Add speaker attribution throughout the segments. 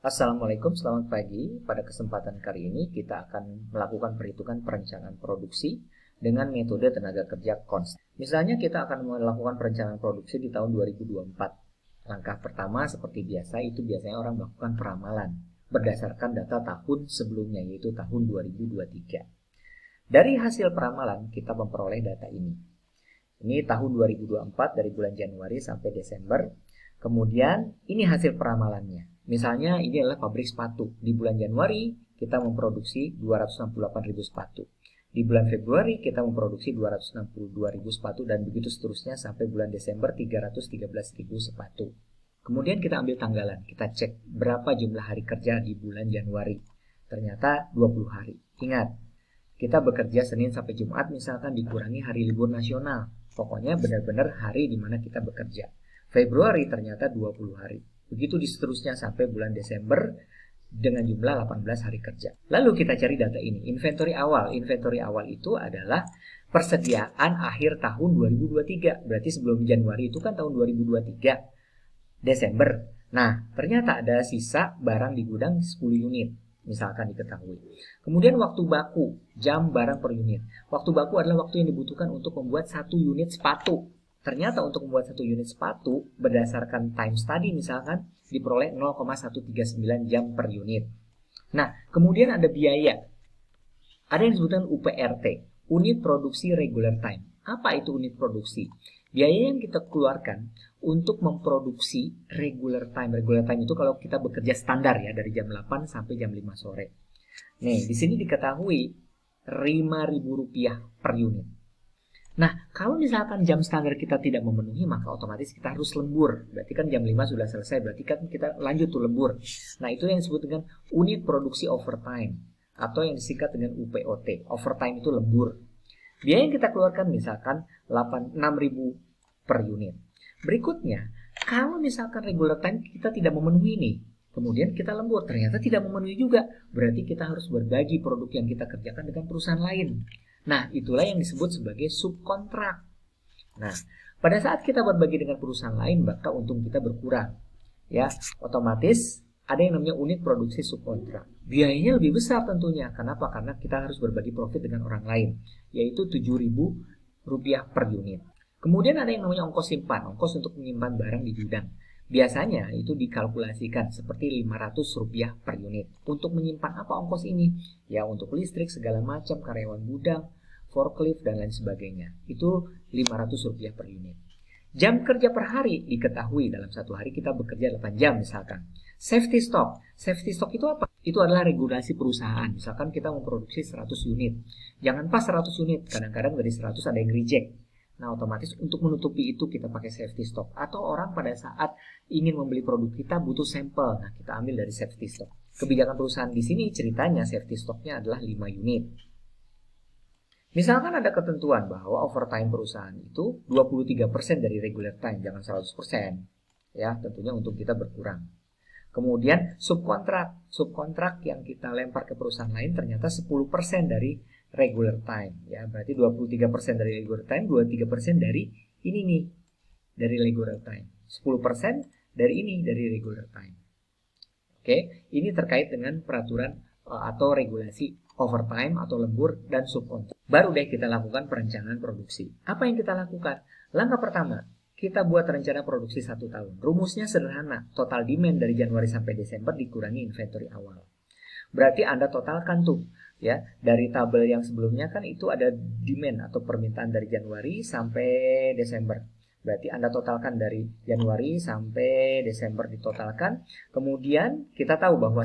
Speaker 1: Assalamualaikum, selamat pagi. Pada kesempatan kali ini kita akan melakukan perhitungan perencanaan produksi dengan metode tenaga kerja konstan. Misalnya kita akan melakukan perencanaan produksi di tahun 2024. Langkah pertama seperti biasa itu biasanya orang melakukan peramalan berdasarkan data tahun sebelumnya yaitu tahun 2023. Dari hasil peramalan kita memperoleh data ini. Ini tahun 2024 dari bulan Januari sampai Desember. Kemudian ini hasil peramalannya. Misalnya ini adalah pabrik sepatu. Di bulan Januari kita memproduksi 268.000 sepatu. Di bulan Februari kita memproduksi 262.000 sepatu dan begitu seterusnya sampai bulan Desember 313.000 sepatu. Kemudian kita ambil tanggalan. Kita cek berapa jumlah hari kerja di bulan Januari. Ternyata 20 hari. Ingat, kita bekerja Senin sampai Jumat misalkan dikurangi hari libur nasional. Pokoknya benar-benar hari di mana kita bekerja. Februari ternyata 20 hari. Begitu seterusnya sampai bulan Desember dengan jumlah 18 hari kerja. Lalu kita cari data ini. Inventory awal. Inventory awal itu adalah persediaan akhir tahun 2023. Berarti sebelum Januari itu kan tahun 2023. Desember. Nah, ternyata ada sisa barang di gudang 10 unit. Misalkan diketahui. Kemudian waktu baku, jam barang per unit. Waktu baku adalah waktu yang dibutuhkan untuk membuat 1 unit sepatu. Ternyata untuk membuat 1 unit sepatu berdasarkan time study misalkan diperoleh 0,139 jam per unit. Nah, kemudian ada biaya. Ada yang disebutkan UPRT, unit produksi regular time. Apa itu unit produksi? Biaya yang kita keluarkan untuk memproduksi regular time. Regular time itu kalau kita bekerja standar ya dari jam 8 sampai jam 5 sore. Nih, di sini diketahui Rp5.000 per unit. Nah, kalau misalkan jam standar kita tidak memenuhi, maka otomatis kita harus lembur. Berarti kan jam 5 sudah selesai, berarti kan kita lanjut tuh lembur. Nah, itu yang disebut dengan unit produksi overtime. Atau yang disingkat dengan UPOT. Overtime itu lembur. Biaya yang kita keluarkan misalkan 6.000 per unit. Berikutnya, kalau misalkan regular time kita tidak memenuhi nih, kemudian kita lembur, ternyata tidak memenuhi juga, berarti kita harus berbagi produk yang kita kerjakan dengan perusahaan lain. Nah, itulah yang disebut sebagai subkontrak. Nah, pada saat kita berbagi dengan perusahaan lain, maka untung kita berkurang. Ya, otomatis ada yang namanya unit produksi subkontrak. Biayanya lebih besar tentunya. Kenapa? Karena kita harus berbagi profit dengan orang lain, yaitu Rp7.000 per unit. Kemudian ada yang namanya ongkos simpan, ongkos untuk menyimpan barang di gudang. Biasanya itu dikalkulasikan seperti Rp500 per unit. Untuk menyimpan apa ongkos ini? Ya untuk listrik segala macam, karyawan gudang, forklift dan lain sebagainya. Itu Rp500 per unit. Jam kerja per hari diketahui dalam satu hari kita bekerja 8 jam misalkan. Safety stock. Safety stock itu apa? Itu adalah regulasi perusahaan. Misalkan kita memproduksi 100 unit. Jangan pas 100 unit. Kadang-kadang dari 100 ada yang reject. Nah, otomatis untuk menutupi itu kita pakai safety stock. Atau orang pada saat ingin membeli produk kita butuh sampel. Nah, kita ambil dari safety stock. Kebijakan perusahaan di sini ceritanya safety stocknya adalah 5 unit. Misalkan ada ketentuan bahwa overtime perusahaan itu 23% dari regular time, jangan 100%. Ya, tentunya untuk kita berkurang. Kemudian subkontrak. Subkontrak yang kita lempar ke perusahaan lain ternyata 10% dari regular time. Ya, berarti 23% dari regular time, 23% dari ini nih, dari regular time. 10% dari ini, dari regular time. Oke, ini terkait dengan peraturan atau regulasi overtime atau lembur dan subkontrak. Baru deh kita lakukan perencanaan produksi. Apa yang kita lakukan? Langkah pertama, kita buat rencana produksi 1 tahun. Rumusnya sederhana, total demand dari Januari sampai Desember dikurangi inventory awal. Berarti Anda totalkan tuh, ya, dari tabel yang sebelumnya kan itu ada demand atau permintaan dari Januari sampai Desember. Berarti Anda totalkan dari Januari sampai Desember ditotalkan. Kemudian kita tahu bahwa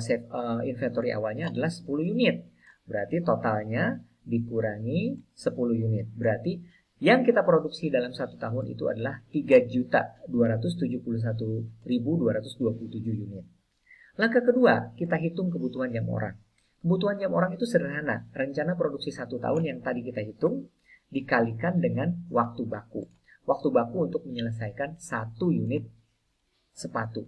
Speaker 1: inventory awalnya adalah 10 unit. Berarti totalnya dikurangi 10 unit. Berarti yang kita produksi dalam 1 tahun itu adalah 3.271.227 unit. Langkah kedua, kita hitung kebutuhan jam orang. Kebutuhan jam orang itu sederhana. Rencana produksi 1 tahun yang tadi kita hitung dikalikan dengan waktu baku. Waktu baku untuk menyelesaikan 1 unit sepatu.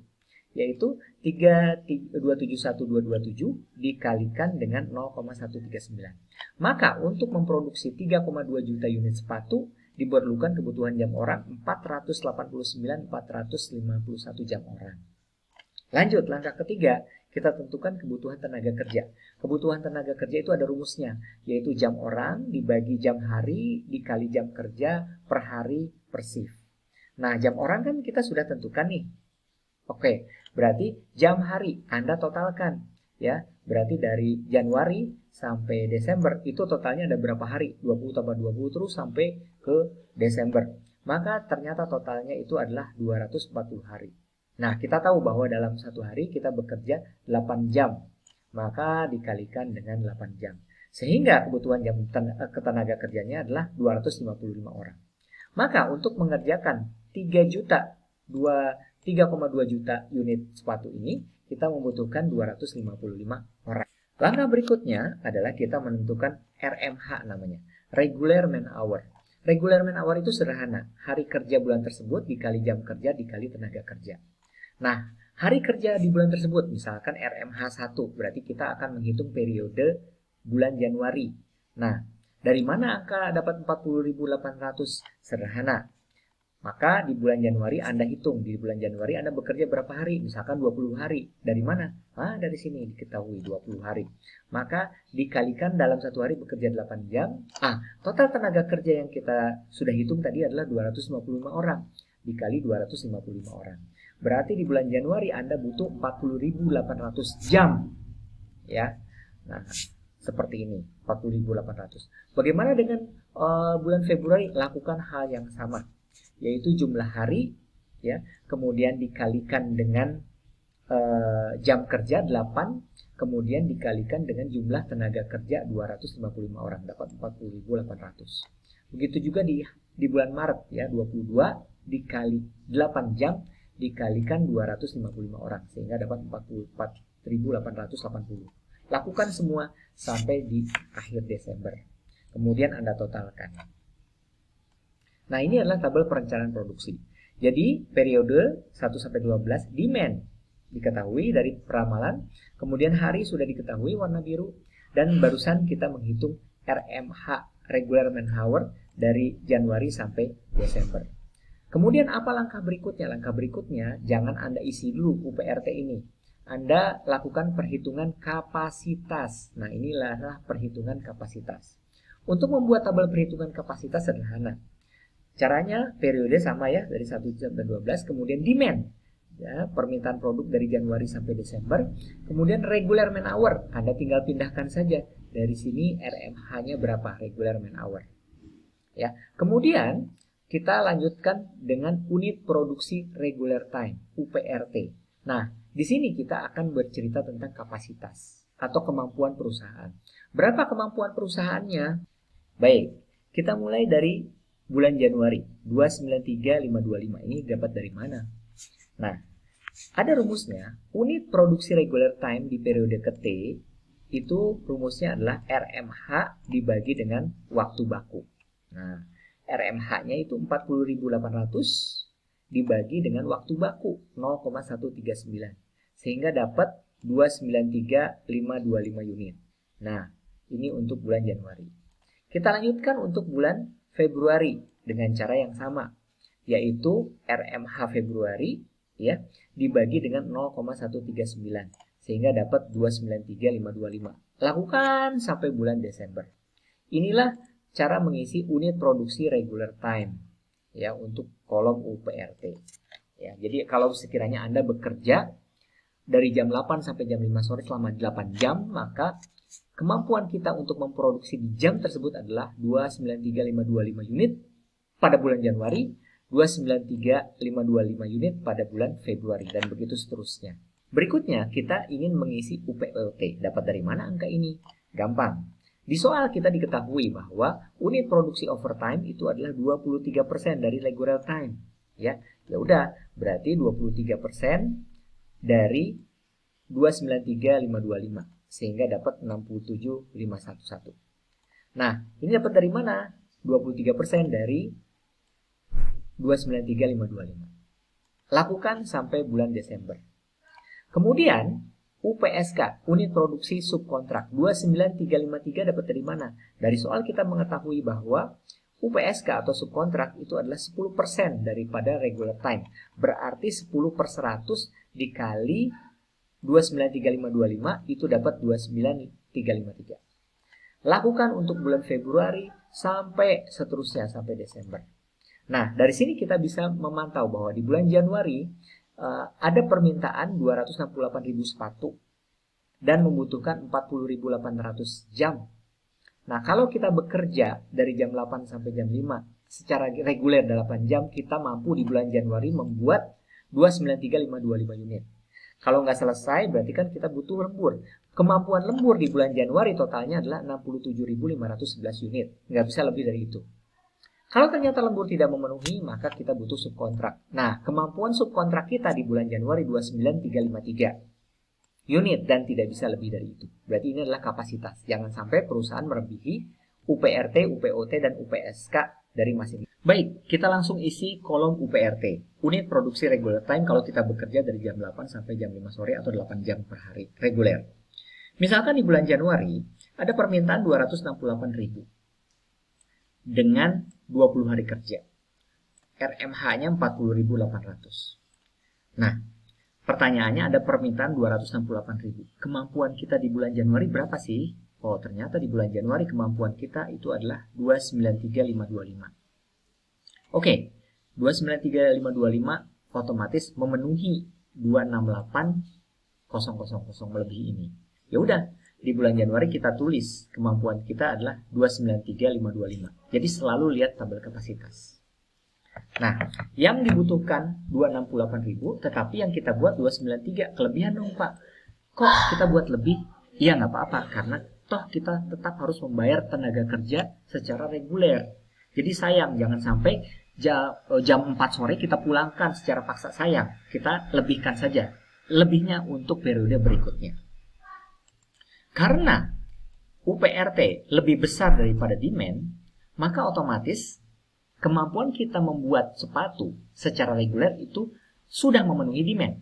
Speaker 1: Yaitu 3.271.227 dikalikan dengan 0,139. Maka untuk memproduksi 3,2 juta unit sepatu diperlukan kebutuhan jam orang 489.451 jam orang. Lanjut, langkah ketiga, kita tentukan kebutuhan tenaga kerja. Kebutuhan tenaga kerja itu ada rumusnya, yaitu jam orang dibagi jam hari dikali jam kerja per hari per shift. Nah, jam orang kan kita sudah tentukan nih. Oke, berarti jam hari Anda totalkan. Ya, berarti dari Januari sampai Desember itu totalnya ada berapa hari? 20 tambah 20 terus sampai ke Desember. Maka ternyata totalnya itu adalah 240 hari. Nah, kita tahu bahwa dalam satu hari kita bekerja 8 jam. Maka dikalikan dengan 8 jam. Sehingga kebutuhan jam ketenaga kerjanya adalah 255 orang. Maka untuk mengerjakan 3,2 juta unit sepatu ini, kita membutuhkan 255 orang. Langkah berikutnya adalah kita menentukan RMH namanya, Regular Man Hour. Regular Man Hour itu sederhana, hari kerja bulan tersebut dikali jam kerja dikali tenaga kerja. Nah, hari kerja di bulan tersebut, misalkan RMH 1, berarti kita akan menghitung periode bulan Januari. Nah, dari mana angka dapat 40.800? Sederhana. Maka di bulan Januari Anda hitung, di bulan Januari Anda bekerja berapa hari? Misalkan 20 hari. Dari mana? Dari sini diketahui 20 hari. Maka dikalikan dalam satu hari bekerja 8 jam. Total tenaga kerja yang kita sudah hitung tadi adalah 255 orang. Dikali 255 orang. Berarti di bulan Januari Anda butuh 40.800 jam. Ya. Nah, seperti ini, 40.800. Bagaimana dengan bulan Februari? Lakukan hal yang sama, yaitu jumlah hari, ya, kemudian dikalikan dengan jam kerja 8, kemudian dikalikan dengan jumlah tenaga kerja 255 orang, dapat 40.800. Begitu juga di bulan Maret, ya, 22 dikali 8 jam dikalikan 255 orang, sehingga dapat 44.880. Lakukan semua sampai di akhir Desember. Kemudian Anda totalkan. Nah, ini adalah tabel perencanaan produksi. Jadi, periode 1-12, demand diketahui dari peramalan, kemudian hari sudah diketahui warna biru, dan barusan kita menghitung RMH, Regular Man Hour, dari Januari sampai Desember. Kemudian apa langkah berikutnya? Langkah berikutnya, jangan Anda isi dulu UPRT ini. Anda lakukan perhitungan kapasitas. Nah, inilah perhitungan kapasitas. Untuk membuat tabel perhitungan kapasitas sederhana. Caranya periode sama ya, dari 1-12, kemudian demand, ya, permintaan produk dari Januari sampai Desember, kemudian regular man hour, Anda tinggal pindahkan saja dari sini RMH-nya berapa, regular man hour. Ya, kemudian kita lanjutkan dengan unit produksi regular time, UPRT. Nah, di sini kita akan bercerita tentang kapasitas atau kemampuan perusahaan. Berapa kemampuan perusahaannya? Baik, kita mulai dari bulan Januari, 293.525. Ini dapat dari mana? Nah, ada rumusnya. Unit produksi regular time di periode ke-T itu rumusnya adalah RMH dibagi dengan waktu baku. Nah, RMH-nya itu 40.800 dibagi dengan waktu baku 0,139. Sehingga dapat 293.525 unit. Nah, ini untuk bulan Januari. Kita lanjutkan untuk bulan Februari dengan cara yang sama, yaitu RMH Februari ya dibagi dengan 0,139 sehingga dapat 293.525. Lakukan sampai bulan Desember. Inilah cara mengisi unit produksi regular time ya untuk kolom UPRT. Ya, jadi kalau sekiranya Anda bekerja dari jam 8 sampai jam 5 sore selama 8 jam, maka kemampuan kita untuk memproduksi di jam tersebut adalah 293.525 unit pada bulan Januari, 293.525 unit pada bulan Februari, dan begitu seterusnya. Berikutnya, kita ingin mengisi UPLT. Dapat dari mana angka ini? Gampang. Di soal kita diketahui bahwa unit produksi overtime itu adalah 23% dari regular time. Ya udah, berarti 23% dari 293.525 sehingga dapat 67.511. Nah, ini dapat dari mana? 23% dari 293.525. Lakukan sampai bulan Desember. Kemudian UPSK, unit produksi subkontrak, 29353 dapat dari mana? Dari soal kita mengetahui bahwa UPSK atau subkontrak itu adalah 10% daripada regular time. Berarti 10/100 dikali 293525 itu dapat 29353. Lakukan untuk bulan Februari sampai seterusnya sampai Desember. Nah, dari sini kita bisa memantau bahwa di bulan Januari ada permintaan 268.000 sepatu dan membutuhkan 40.800 jam. Nah, kalau kita bekerja dari jam 8 sampai jam 5 secara reguler 8 jam, kita mampu di bulan Januari membuat 293.525 unit. Kalau nggak selesai, berarti kan kita butuh lembur. Kemampuan lembur di bulan Januari totalnya adalah 67.511 unit. Nggak bisa lebih dari itu. Kalau ternyata lembur tidak memenuhi, maka kita butuh subkontrak. Nah, kemampuan subkontrak kita di bulan Januari 29353 unit dan tidak bisa lebih dari itu. Berarti ini adalah kapasitas. Jangan sampai perusahaan melebihi UPRT, UPOT, dan UPSK dari masing. Baik, kita langsung isi kolom UPRT. Unit produksi regular time kalau kita bekerja dari jam 8 sampai jam 5 sore atau 8 jam per hari reguler. Misalkan di bulan Januari ada permintaan 268.000 dengan 20 hari kerja. RMH-nya 40.800. Nah, pertanyaannya ada permintaan 268.000. Kemampuan kita di bulan Januari berapa sih? Oh, ternyata di bulan Januari kemampuan kita itu adalah 293.525. Oke, 293.525 otomatis memenuhi 268.000 melebihi ini. Ya udah, di bulan Januari kita tulis kemampuan kita adalah 293.525. Jadi selalu lihat tabel kapasitas. Nah, yang dibutuhkan 268.000, tetapi yang kita buat 293. Kelebihan dong, Pak. Kok kita buat lebih? Ya nggak apa-apa, karena toh kita tetap harus membayar tenaga kerja secara reguler. Jadi sayang, jangan sampai jam 4 sore kita pulangkan secara paksa. Sayang, kita lebihkan saja. Lebihnya untuk periode berikutnya. Karena UPRT lebih besar daripada demand, maka otomatis kemampuan kita membuat sepatu secara reguler itu sudah memenuhi demand.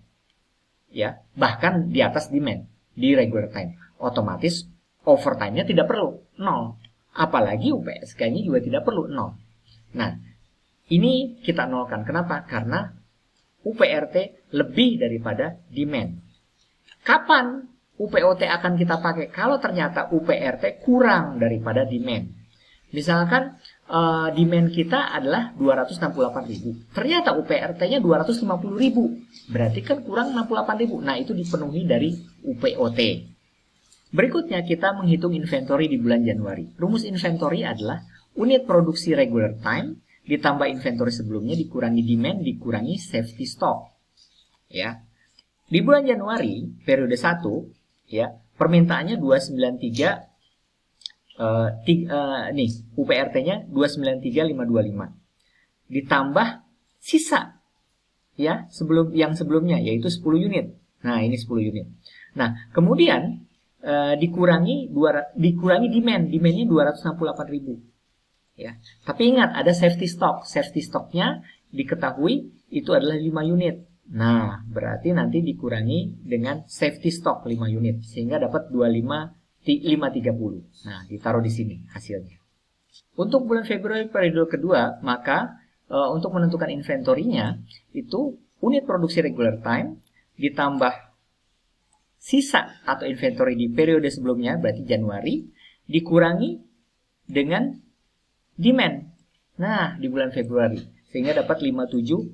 Speaker 1: Ya, bahkan di atas demand di regular time. Otomatis overtime-nya tidak perlu, 0. Apalagi UPSK-nya juga tidak perlu, 0. Nah, ini kita nolkan. Kenapa? Karena UPRT lebih daripada demand. Kapan UPOT akan kita pakai? Kalau ternyata UPRT kurang daripada demand. Misalkan demand kita adalah 268.000. Ternyata UPRT-nya 250.000. Berarti kan kurang 68.000. Nah, itu dipenuhi dari UPOT. Berikutnya kita menghitung inventory di bulan Januari. Rumus inventory adalah unit produksi regular time ditambah inventory sebelumnya dikurangi demand dikurangi safety stock. Ya. Di bulan Januari periode 1 ya, permintaannya 293 nih UPRT-nya 293.525 ditambah sisa ya yang sebelumnya yaitu 10 unit. Nah, ini 10 unit. Nah, kemudian dikurangi demandnya 268.000 ya. Tapi ingat ada safety stock. Safety stocknya diketahui itu adalah 5 unit. Nah, berarti nanti dikurangi dengan safety stock 5 unit sehingga dapat 25.530. Nah, ditaruh di sini hasilnya. Untuk bulan Februari periode kedua, maka untuk menentukan inventorinya itu unit produksi regular time ditambah sisa atau inventory di periode sebelumnya berarti Januari dikurangi dengan demand. Nah, di bulan Februari sehingga dapat 57055.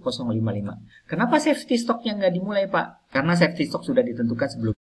Speaker 1: Kenapa safety stocknya nggak dimulai, Pak? Karena safety stock sudah ditentukan sebelum.